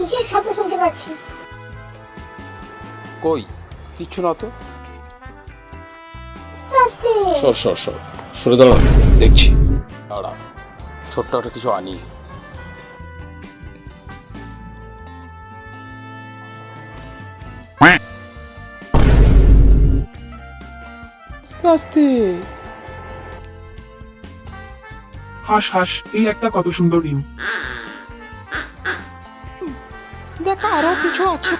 কিসের শব্দ শুনতে পাচ্ছি? কই কিছু না তো। আস্তে সরে দাঁড়া, দেখছি। দাঁড়া, ছোট্ট একটা কিছু আনি। আস্তে আস্তে। হাস হাস, এই একটা কত সুন্দর ডিম। দেখ আরো কিছু আছে।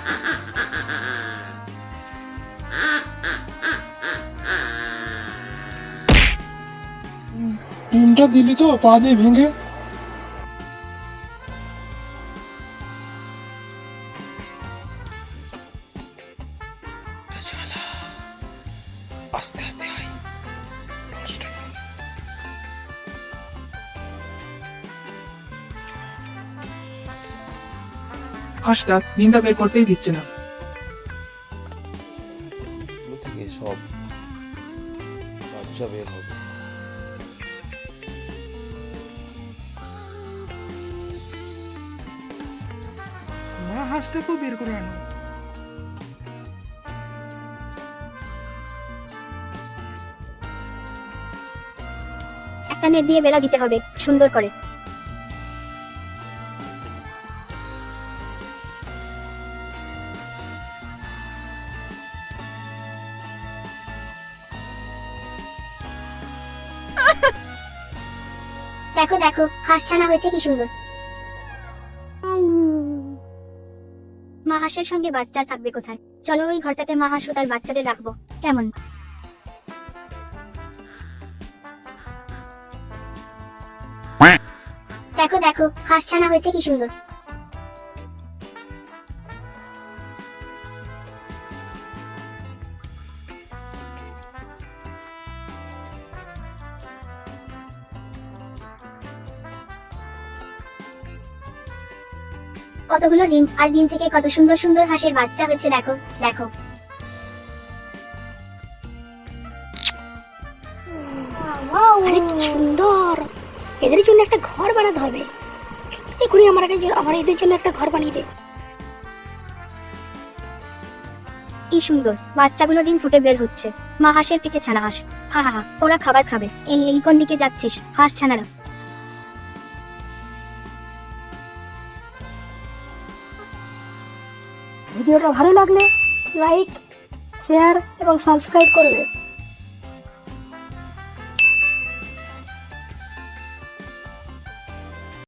ডিমটা দিলি তো পা দিয়ে ভেঙে? আস্তে আস্তে আয়। হাঁসটা ডিমটা বের করতেই দিচ্ছে না। এগুলো থেকে সব বাচ্চা বের হবে। মা হাঁসটাকেও বের করে আনো। একটা নেট দিয়ে বেড়া দিতে হবে সুন্দর করে। দেখো দেখো, হাঁস ছানা হয়েছে কি সুন্দর। মা হাঁসের সঙ্গে বাচ্চা থাকবে কোথায়? চলো ওই ঘরটাতে মা হাঁস ও তার বাচ্চাদের রাখবো, কেমন? দেখো দেখো, হাঁস ছানা হয়েছে কি সুন্দর। কতগুলো ডিম, আর ডিম থেকে কত সুন্দর সুন্দর হাঁসের বাচ্চা হয়েছে, দেখো দেখো। আরে কি সুন্দর! এদের জন্য একটা ঘর বানাতে হবে। এখনই আমার এদের জন্য একটা ঘর বানিয়ে দে। কি সুন্দর, বাচ্চাগুলো ডিম ফুটে বের হচ্ছে। মা হাঁসের পিঠে ছানা হাঁস। হা হা হা, ওরা খাবার খাবে। এই কোন দিকে যাচ্ছিস হাঁস ছানারা? ভিডিওটা ভালো লাগলে লাইক, শেয়ার এবং সাবস্ক্রাইব করবে।